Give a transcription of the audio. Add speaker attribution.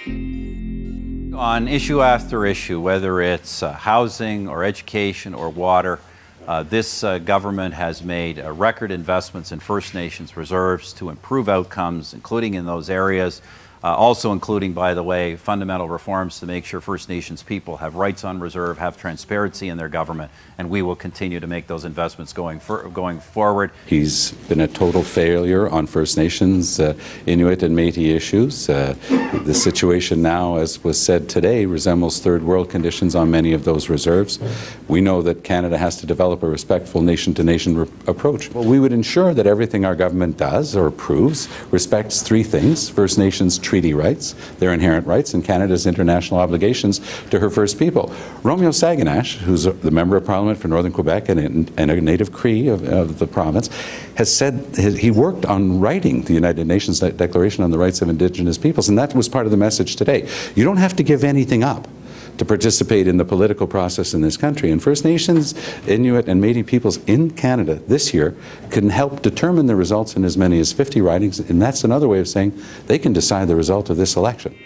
Speaker 1: On issue after issue, whether it's housing or education or water, this government has made record investments in First Nations reserves to improve outcomes, including in those areas. Also including, by the way, fundamental reforms to make sure First Nations people have rights on reserve, have transparency in their government, and we will continue to make those investments going forward.
Speaker 2: He's been a total failure on First Nations, Inuit and Métis issues. The situation now, as was said today, resembles third world conditions on many of those reserves. We know that Canada has to develop a respectful nation-to-nation approach. Well, we would ensure that everything our government does or approves respects three things: First Nations treaty rights, their inherent rights, and Canada's international obligations to her First People. Romeo Saganash, who's the Member of Parliament for Northern Quebec and a native Cree of the province, has said he worked on writing the United Nations Declaration on the Rights of Indigenous Peoples, and that was part of the message today. You don't have to give anything up to participate in the political process in this country. And First Nations, Inuit and Métis peoples in Canada this year can help determine the results in as many as 50 ridings, and that's another way of saying they can decide the result of this election.